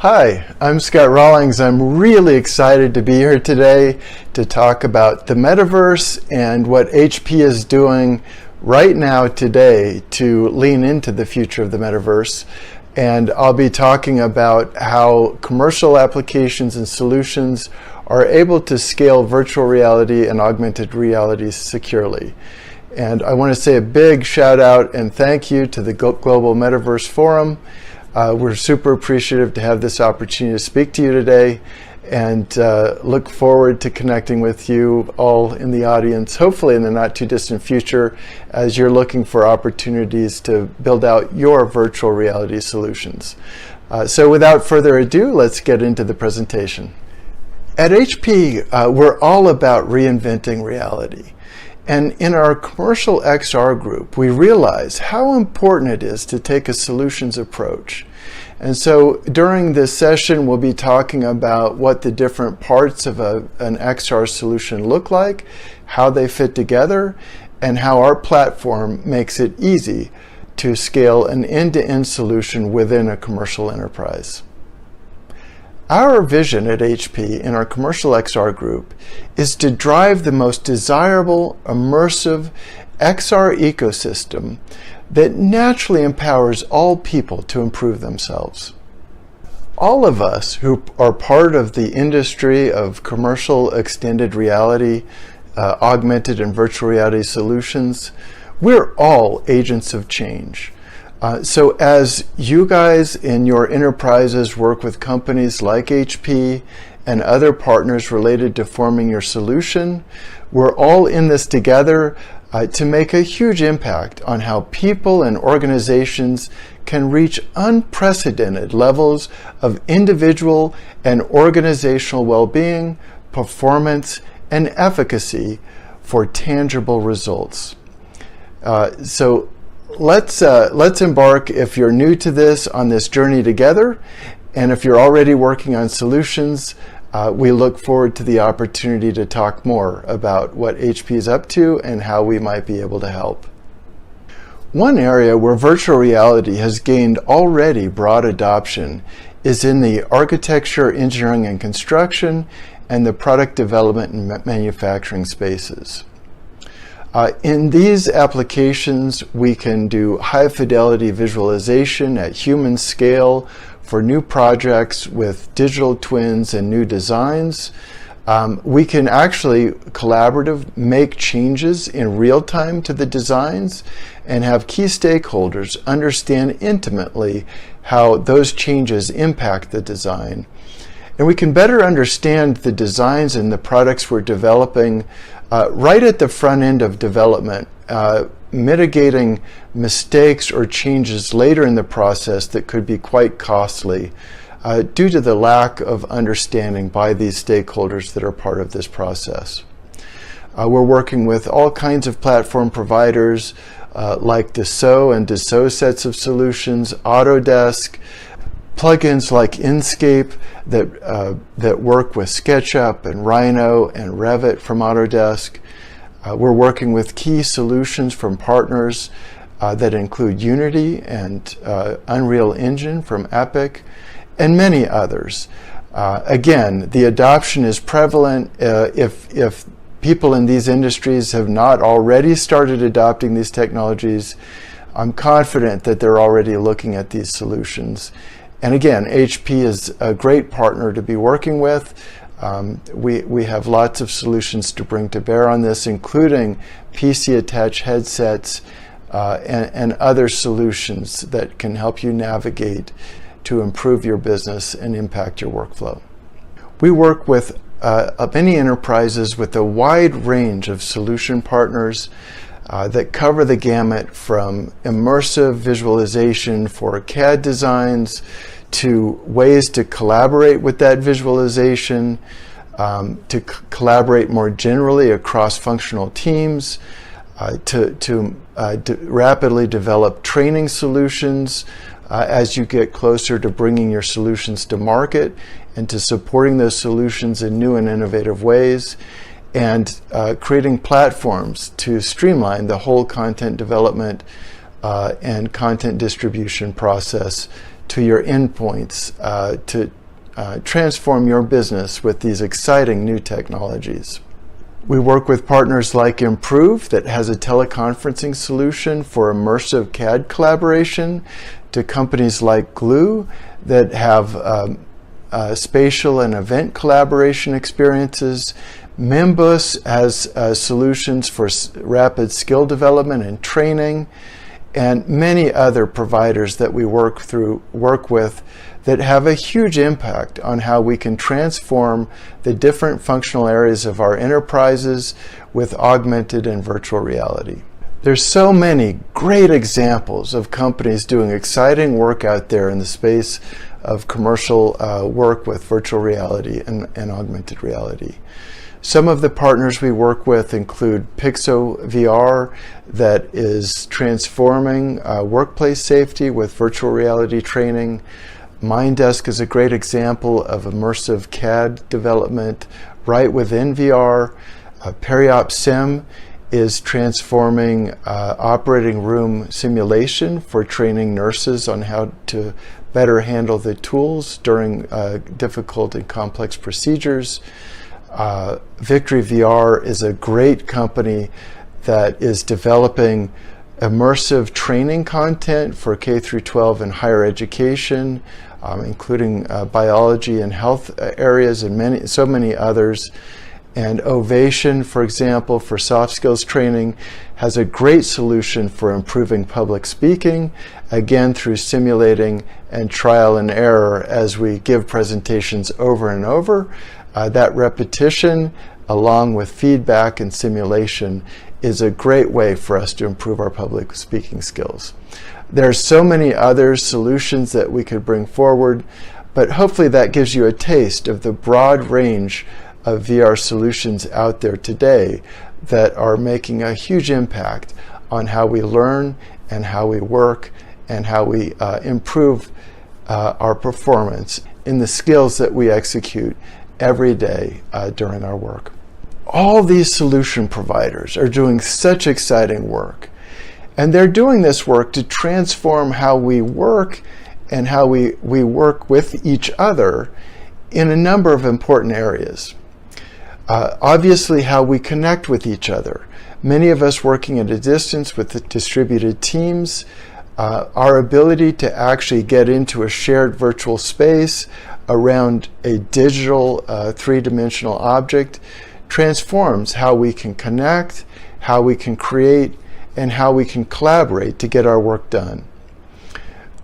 Hi, I'm Scott Rawlings. I'm really excited to be here today to talk about the metaverse and what HP is doing right now today to lean into the future of the metaverse. And I'll be talking about how commercial applications and solutions are able to scale virtual reality and augmented reality securely. And I want to say a big shout out and thank you to the Global Metaverse Forum. We're super appreciative to have this opportunity to speak to you today, and look forward to connecting with you all in the audience, hopefully in the not too distant future, as you're looking for opportunities to build out your virtual reality solutions. So without further ado, let's get into the presentation. At HP, we're all about reinventing reality. And in our commercial XR group, we realize how important it is to take a solutions approach. And so during this session, we'll be talking about what the different parts of an XR solution look like, how they fit together, and how our platform makes it easy to scale an end-to-end solution within a commercial enterprise. Our vision at HP in our commercial XR group is to drive the most desirable, immersive XR ecosystem that naturally empowers all people to improve themselves. All of us who are part of the industry of commercial extended reality, augmented and virtual reality solutions, we're all agents of change. So as you guys in your enterprises work with companies like HP and other partners related to forming your solution, we're all in this together to make a huge impact on how people and organizations can reach unprecedented levels of individual and organizational well-being, performance, and efficacy for tangible results. So let's embark, if you're new to this, on this journey together. And if you're already working on solutions, we look forward to the opportunity to talk more about what HP is up to and how we might be able to help. One area where virtual reality has gained already broad adoption is in the architecture, engineering, and construction, and the product development and manufacturing spaces. In these applications, we can do high fidelity visualization at human scale for new projects with digital twins and new designs. We can actually make changes in real time to the designs and have key stakeholders understand intimately how those changes impact the design. And we can better understand the designs and the products we're developing right at the front end of development, mitigating mistakes or changes later in the process that could be quite costly due to the lack of understanding by these stakeholders that are part of this process. We're working with all kinds of platform providers like Dassault and Dassault sets of solutions, Autodesk, plugins like Inkscape that work with SketchUp and Rhino and Revit from Autodesk. We're working with key solutions from partners that include Unity and Unreal Engine from Epic, and many others. Again, the adoption is prevalent. If people in these industries have not already started adopting these technologies, I'm confident that they're already looking at these solutions. And again, HP is a great partner to be working with. We have lots of solutions to bring to bear on this, including PC-attached headsets and other solutions that can help you navigate to improve your business and impact your workflow. We work with many enterprises with a wide range of solution partners that cover the gamut from immersive visualization for CAD designs to ways to collaborate with that visualization, to collaborate more generally across functional teams, to rapidly develop training solutions as you get closer to bringing your solutions to market and to supporting those solutions in new and innovative ways, and creating platforms to streamline the whole content development and content distribution process to your endpoints to transform your business with these exciting new technologies. We work with partners like Improve, that has a teleconferencing solution for immersive CAD collaboration, to companies like Glue that have spatial and event collaboration experiences. Membus has solutions for rapid skill development and training, and many other providers that we work with that have a huge impact on how we can transform the different functional areas of our enterprises with augmented and virtual reality. There's so many great examples of companies doing exciting work out there in the space of commercial work with virtual reality and augmented reality. Some of the partners we work with include Pixo VR, that is transforming workplace safety with virtual reality training. Mindesk is a great example of immersive CAD development right within VR. Periop Sim is transforming operating room simulation for training nurses on how to better handle the tools during difficult and complex procedures. Victory VR is a great company that is developing immersive training content for K through 12 and higher education, including biology and health areas and so many others. And Ovation, for example, for soft skills training, has a great solution for improving public speaking, again through simulating and trial and error as we give presentations over and over. That repetition, along with feedback and simulation, is a great way for us to improve our public speaking skills. There are so many other solutions that we could bring forward, but hopefully that gives you a taste of the broad range of VR solutions out there today that are making a huge impact on how we learn and how we work and how we improve our performance in the skills that we execute every day during our work. All these solution providers are doing such exciting work, and they're doing this work to transform how we work and how we work with each other in a number of important areas. Obviously, how we connect with each other. Many of us working at a distance with distributed teams, our ability to actually get into a shared virtual space around a digital three-dimensional object transforms how we can connect, how we can create, and how we can collaborate to get our work done.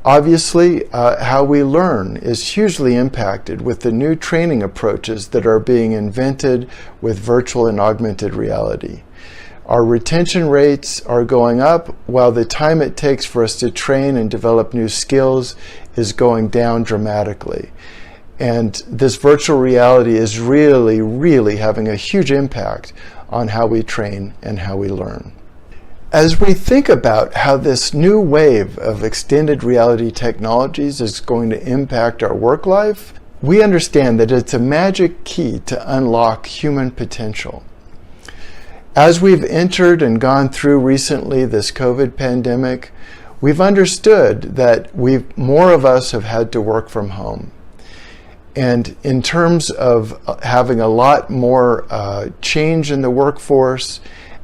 Obviously, how we learn is hugely impacted with the new training approaches that are being invented with virtual and augmented reality. Our retention rates are going up, while the time it takes for us to train and develop new skills is going down dramatically. And this virtual reality is really having a huge impact on how we train and how we learn. As we think about how this new wave of extended reality technologies is going to impact our work life, we understand that it's a magic key to unlock human potential. As we've entered and gone through recently this COVID pandemic, we've understood that more of us have had to work from home. And in terms of having a lot more change in the workforce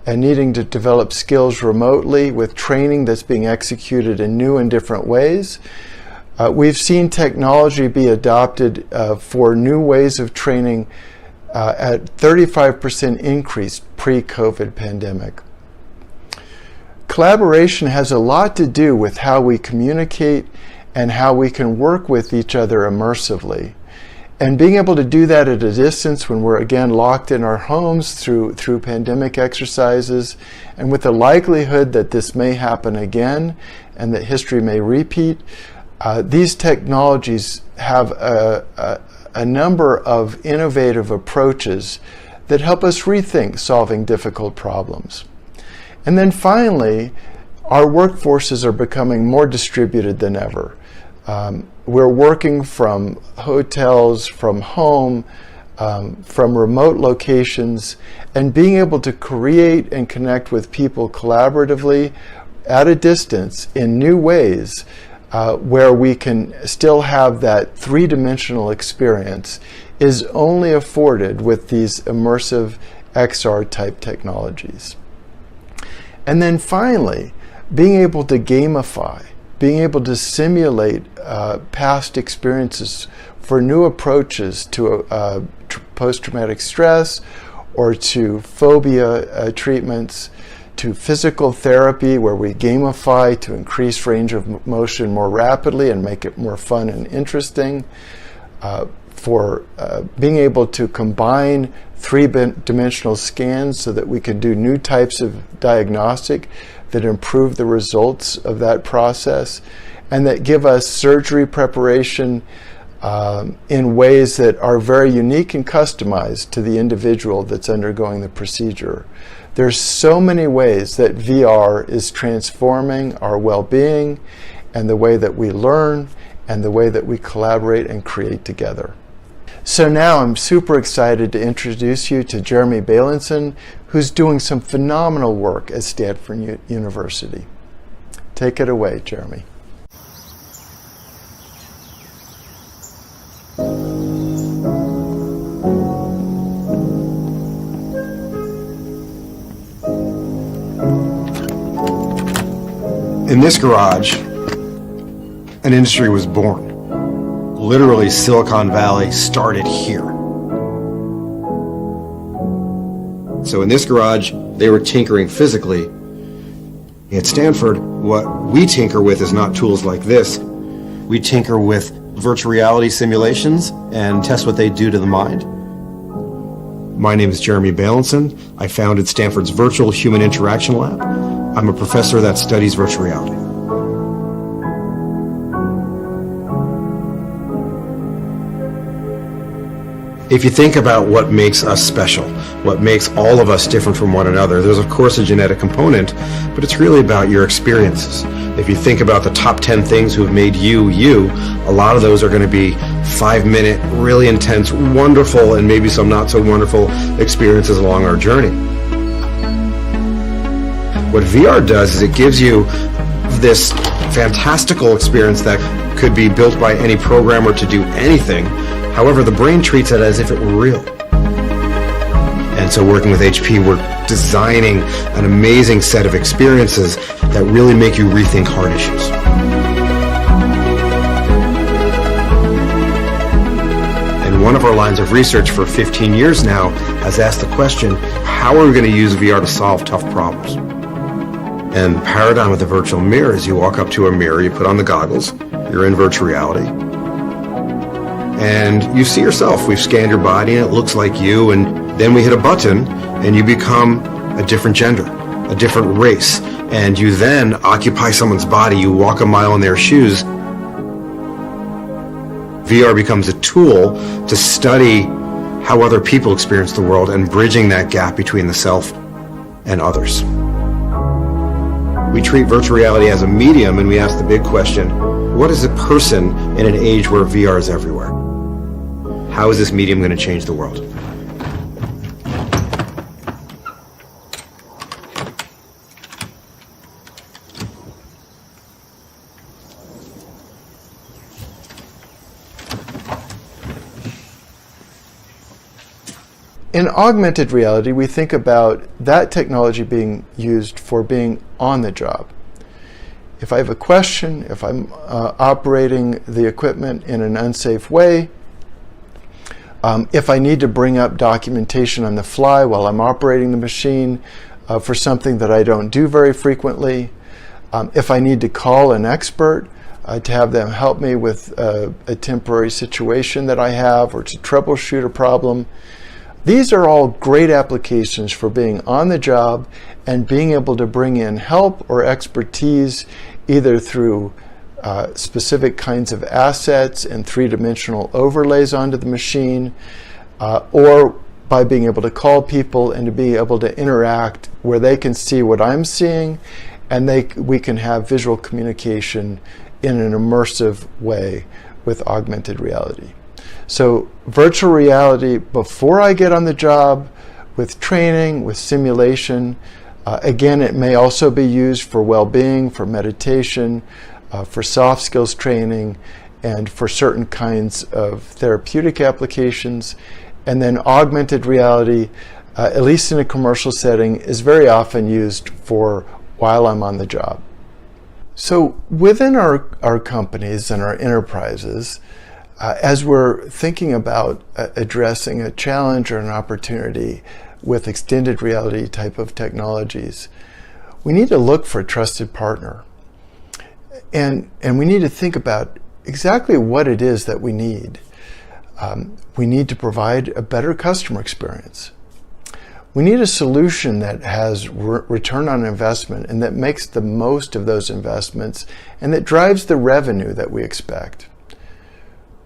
and needing to develop skills remotely with training that's being executed in new and different ways, we've seen technology be adopted for new ways of training at 35% increase pre-COVID pandemic. Collaboration has a lot to do with how we communicate and how we can work with each other immersively. And being able to do that at a distance when we're again locked in our homes through pandemic exercises, and with the likelihood that this may happen again and that history may repeat, these technologies have a number of innovative approaches that help us rethink solving difficult problems. And then finally, our workforces are becoming more distributed than ever. We're working from hotels, from home, from remote locations, and being able to create and connect with people collaboratively at a distance in new ways where we can still have that three-dimensional experience is only afforded with these immersive XR type technologies. And then finally, being able to gamify, being able to simulate past experiences for new approaches to post-traumatic stress or to phobia treatments, to physical therapy where we gamify to increase range of motion more rapidly and make it more fun and interesting, for being able to combine three-dimensional scans so that we can do new types of diagnostic that improve the results of that process and that give us surgery preparation in ways that are very unique and customized to the individual that's undergoing the procedure. There's so many ways that VR is transforming our well-being and the way that we learn and the way that we collaborate and create together. So now I'm super excited to introduce you to Jeremy Bailenson, who's doing some phenomenal work at Stanford University. Take it away, Jeremy. In this garage, an industry was born. Literally, Silicon Valley started here. So in this garage, they were tinkering physically. At Stanford, what we tinker with is not tools like this. We tinker with virtual reality simulations and test what they do to the mind. My name is Jeremy Bailenson. I founded Stanford's Virtual Human Interaction Lab. I'm a professor that studies virtual reality. If you think about what makes us special, what makes all of us different from one another, there's of course a genetic component, but it's really about your experiences. If you think about the top 10 things who have made you, you, a lot of those are going to be 5-minute, really intense, wonderful, and maybe some not so wonderful experiences along our journey. What VR does is it gives you this fantastical experience that could be built by any programmer to do anything. However, the brain treats it as if it were real. And so working with HP, we're designing an amazing set of experiences that really make you rethink hard issues. And one of our lines of research for 15 years now has asked the question, how are we going to use VR to solve tough problems? And the paradigm of the virtual mirror is you walk up to a mirror, you put on the goggles, you're in virtual reality, and you see yourself. We've scanned your body and it looks like you, and then we hit a button and you become a different gender, a different race, and you then occupy someone's body, you walk a mile in their shoes. VR becomes a tool to study how other people experience the world and bridging that gap between the self and others. We treat virtual reality as a medium and we ask the big question, what is a person in an age where VR is everywhere? How is this medium going to change the world? In augmented reality, we think about that technology being used for being on the job. If I have a question, if I'm operating the equipment in an unsafe way, if I need to bring up documentation on the fly while I'm operating the machine for something that I don't do very frequently, if I need to call an expert to have them help me with a temporary situation that I have or to troubleshoot a problem, these are all great applications for being on the job and being able to bring in help or expertise either through specific kinds of assets and three-dimensional overlays onto the machine, or by being able to call people and to be able to interact where they can see what I'm seeing and we can have visual communication in an immersive way with augmented reality. So virtual reality before I get on the job, with training, with simulation. Again, it may also be used for well-being, for meditation, for soft skills training, and for certain kinds of therapeutic applications. And then augmented reality, at least in a commercial setting, is very often used for while I'm on the job. So within our companies and our enterprises, as we're thinking about addressing a challenge or an opportunity with extended reality type of technologies, we need to look for a trusted partner. And we need to think about exactly what it is that we need. We need to provide a better customer experience. We need a solution that has return on investment and that makes the most of those investments and that drives the revenue that we expect.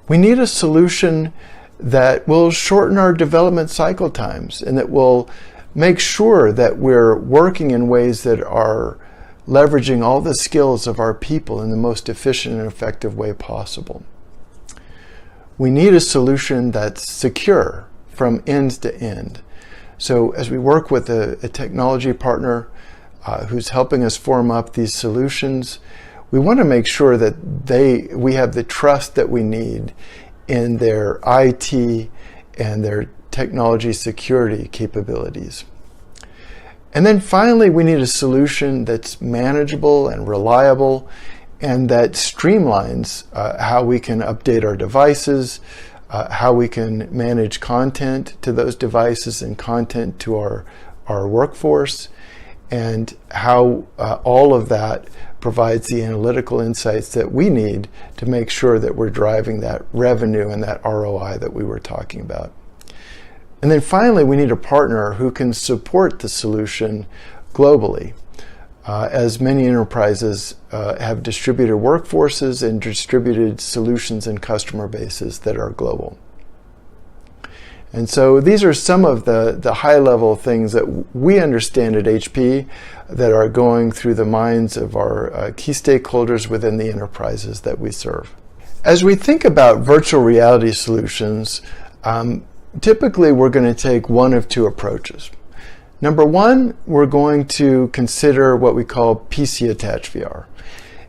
We need a solution that will shorten our development cycle times and that will make sure that we're working in ways that are leveraging all the skills of our people in the most efficient and effective way possible. We need a solution that's secure from end to end. So as we work with a technology partner who's helping us form up these solutions, we want to make sure that we have the trust that we need in their IT and their technology security capabilities. And then finally, we need a solution that's manageable and reliable and that streamlines how we can update our devices, how we can manage content to those devices and content to our workforce, and how all of that provides the analytical insights that we need to make sure that we're driving that revenue and that ROI that we were talking about. And then finally, we need a partner who can support the solution globally, as many enterprises have distributed workforces and distributed solutions and customer bases that are global. And so these are some of the high-level things that we understand at HP that are going through the minds of our key stakeholders within the enterprises that we serve. As we think about virtual reality solutions, typically we're going to take one of two approaches. Number one, we're going to consider what we call PC-attached VR.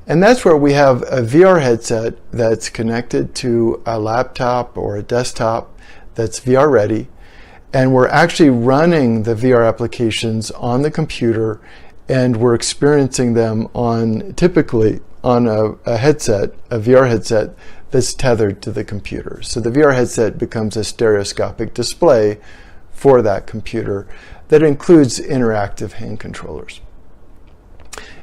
And that's where we have a VR headset that's connected to a laptop or a desktop that's VR ready, and we're actually running the VR applications on the computer, and we're experiencing them typically on a headset, a VR headset that's tethered to the computer. So the VR headset becomes a stereoscopic display for that computer that includes interactive hand controllers.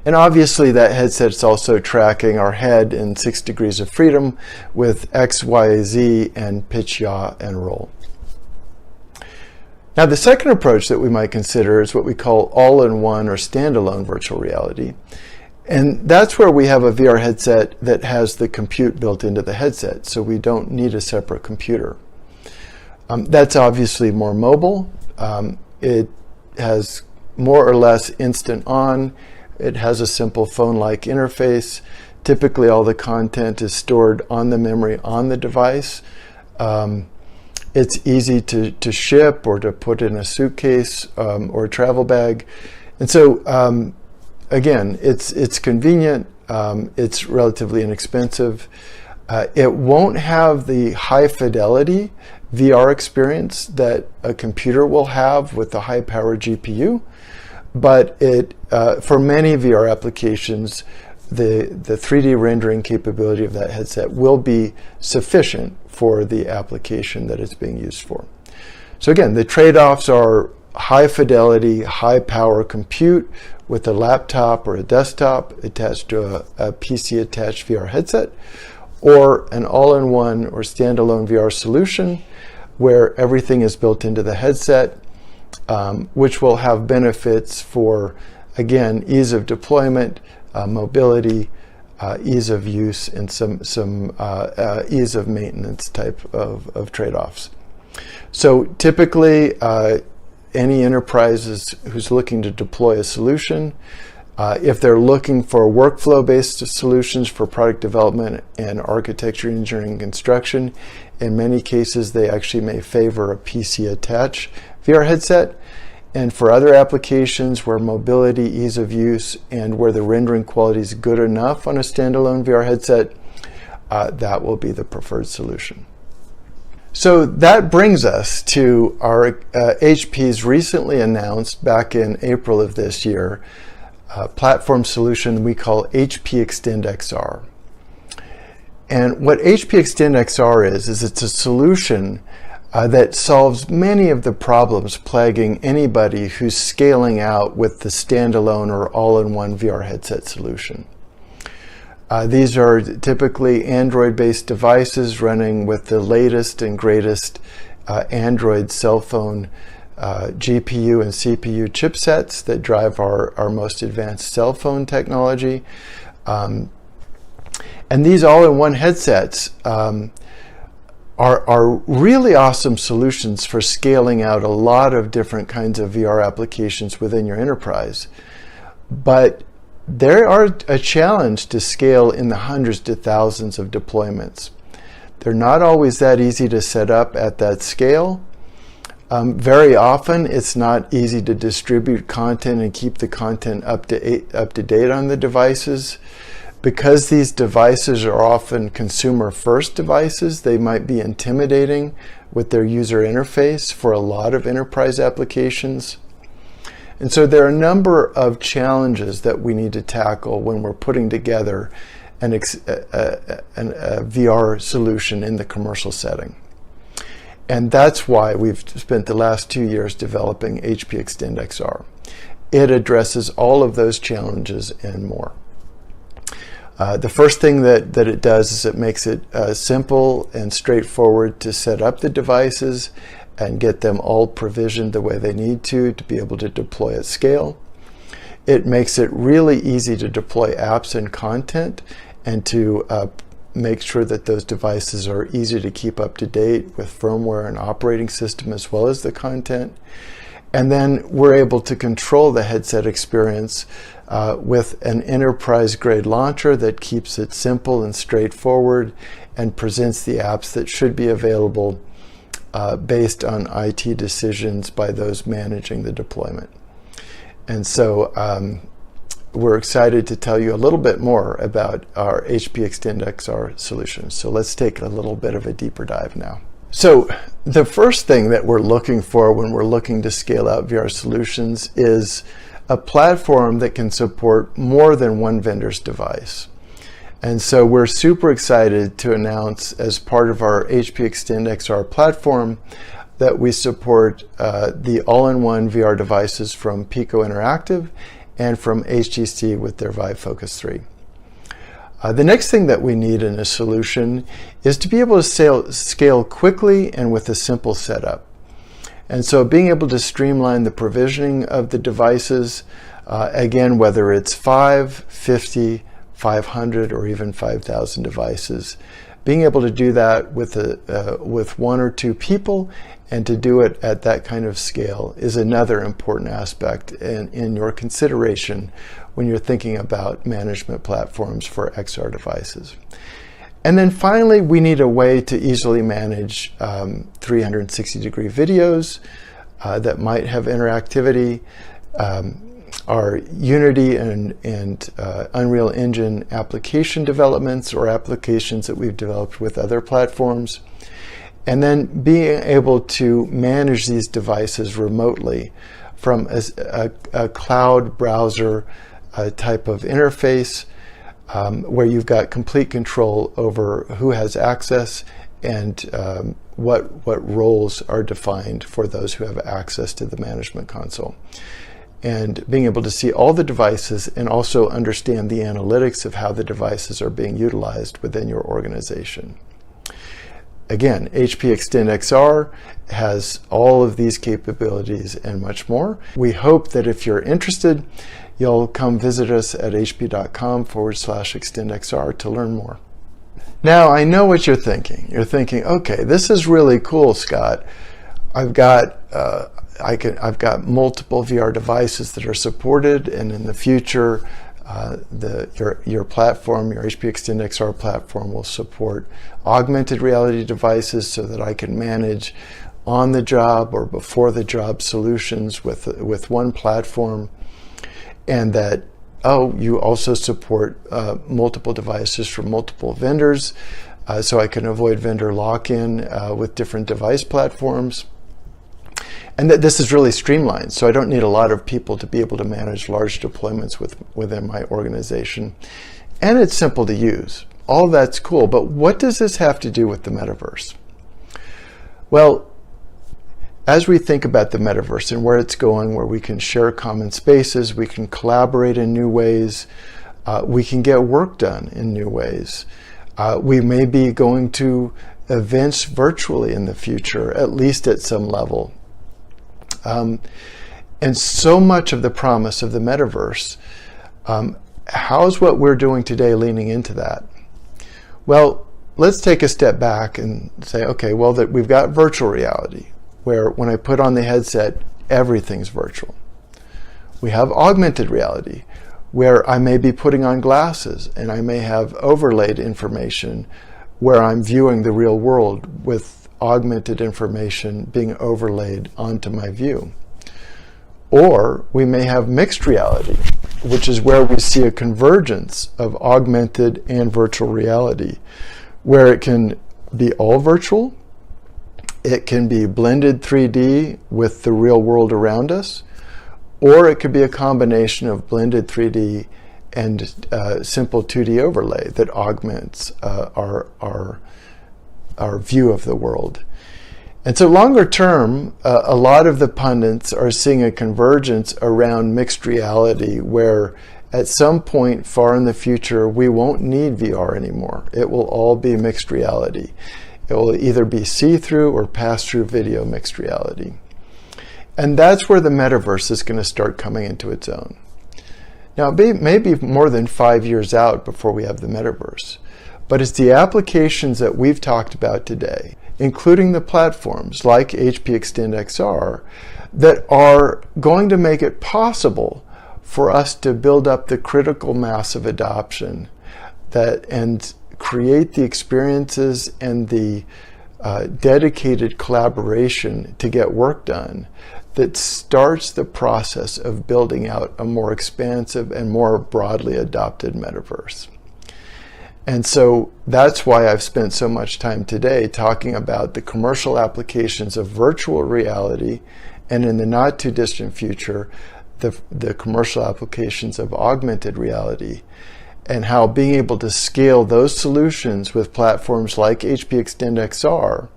And obviously that headset's also tracking our head in 6 degrees of freedom with X, Y, Z, and pitch, yaw, and roll. Now the second approach that we might consider is what we call all-in-one or standalone virtual reality. And that's where we have a VR headset that has the compute built into the headset, so we don't need a separate computer. That's obviously more mobile. It has more or less instant on. It has a simple phone-like interface. Typically all the content is stored on the memory on the device. It's easy to ship or to put in a suitcase or a travel bag. And so again, it's convenient, it's relatively inexpensive. It won't have the high fidelity VR experience that a computer will have with the high power GPU, but for many VR applications, the 3D rendering capability of that headset will be sufficient for the application that it's being used for. So again, the trade-offs are high fidelity, high power compute with a laptop or a desktop attached to a PC attached VR headset, or an all-in-one or standalone VR solution where everything is built into the headset, which will have benefits for, again, ease of deployment, mobility, ease of use, and some ease of maintenance type of trade-offs. So typically, any enterprise who's looking to deploy a solution, if they're looking for workflow-based solutions for product development and architecture, engineering, and construction, in many cases they actually may favor a PC-attached VR headset. And for other applications where mobility, ease of use, and where the rendering quality is good enough on a standalone VR headset, that will be the preferred solution. So that brings us to our HP's recently announced, back in April of this year, platform solution we call HP Extend XR. And what HP Extend XR is it's a solution that solves many of the problems plaguing anybody who's scaling out with the standalone or all-in-one VR headset solution. These are typically Android-based devices running with the latest and greatest Android cell phone GPU and CPU chipsets that drive our most advanced cell phone technology. And these all-in-one headsets are really awesome solutions for scaling out a lot of different kinds of VR applications within your enterprise. But they are a challenge to scale in the hundreds to thousands of deployments. They're not always that easy to set up at that scale. Very often, it's not easy to distribute content and keep the content up to date on the devices. Because these devices are often consumer-first devices, they might be intimidating with their user interface for a lot of enterprise applications. And so there are a number of challenges that we need to tackle when we're putting together a VR solution in the commercial setting. And that's why we've spent the last 2 years developing HP Extend XR. It addresses all of those challenges and more. The first thing that it does is it makes it simple and straightforward to set up the devices and get them all provisioned the way they need to be able to deploy at scale. It makes it really easy to deploy apps and content and to make sure that those devices are easy to keep up to date with firmware and operating system as well as the content. And then we're able to control the headset experience with an enterprise-grade launcher that keeps it simple and straightforward and presents the apps that should be available based on IT decisions by those managing the deployment. And so we're excited to tell you a little bit more about our HP Extend XR solution. So let's take a little bit of a deeper dive now. So the first thing that we're looking for when we're looking to scale out VR solutions is a platform that can support more than one vendor's device. And so we're super excited to announce, as part of our HP Extend XR platform, that we support the all-in-one VR devices from Pico Interactive and from HTC with their Vive Focus 3. The next thing that we need in a solution is to be able to scale quickly and with a simple setup. And so being able to streamline the provisioning of the devices, again, whether it's 5, 50, 500, or even 5,000 devices, being able to do that with one or two people and to do it at that kind of scale is another important aspect in your consideration when you're thinking about management platforms for XR devices. And then finally, we need a way to easily manage 360-degree videos that might have interactivity. Our Unity and Unreal Engine application developments or applications that we've developed with other platforms. And then being able to manage these devices remotely from a cloud browser type of interface where you've got complete control over who has access and what roles are defined for those who have access to the management console. And being able to see all the devices and also understand the analytics of how the devices are being utilized within your organization. Again, HP Extend XR has all of these capabilities and much more. We hope that if you're interested, you'll come visit us at hp.com/extendxr to learn more. Now, I know what you're thinking. You're thinking, okay, this is really cool, Scott. I've got multiple VR devices that are supported, and in the future, your platform, your HP Extend XR platform, will support augmented reality devices so that I can manage on the job or before the job solutions with one platform, and that, oh, you also support multiple devices from multiple vendors, so I can avoid vendor lock-in with different device platforms. And that this is really streamlined, so I don't need a lot of people to be able to manage large deployments within my organization. And it's simple to use. All that's cool, but what does this have to do with the metaverse? Well, as we think about the metaverse and where it's going, where we can share common spaces, we can collaborate in new ways, we can get work done in new ways. We may be going to events virtually in the future, at least at some level. And so much of the promise of the metaverse, how's what we're doing today leaning into that? Well, let's take a step back and say, okay, well, that we've got virtual reality, where when I put on the headset, everything's virtual. We have augmented reality, where I may be putting on glasses and I may have overlaid information where I'm viewing the real world with augmented information being overlaid onto my view. Or we may have mixed reality, which is where we see a convergence of augmented and virtual reality, where it can be all virtual, it can be blended 3D with the real world around us, or it could be a combination of blended 3D and simple 2D overlay that augments our view of the world. And so longer term, a lot of the pundits are seeing a convergence around mixed reality, where at some point far in the future, we won't need VR anymore. It will all be mixed reality. It will either be see-through or pass-through video mixed reality. And that's where the metaverse is going to start coming into its own. Now, it may be more than 5 years out before we have the metaverse, but it's the applications that we've talked about today, including the platforms like HP Extend XR, that are going to make it possible for us to build up the critical mass of adoption and create the experiences and the dedicated collaboration to get work done that starts the process of building out a more expansive and more broadly adopted metaverse. And so that's why I've spent so much time today talking about the commercial applications of virtual reality, and in the not too distant future, the commercial applications of augmented reality, and how being able to scale those solutions with platforms like HP Extend XR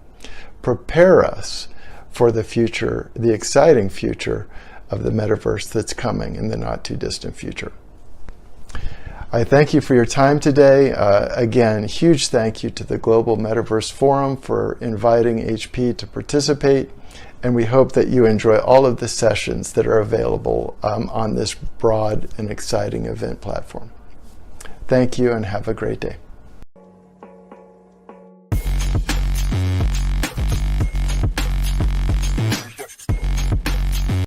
prepare us for the future, the exciting future of the metaverse that's coming in the not too distant future. I thank you for your time today. Again, huge thank you to the Global Metaverse Forum for inviting HP to participate, and we hope that you enjoy all of the sessions that are available on this broad and exciting event platform. Thank you and have a great day.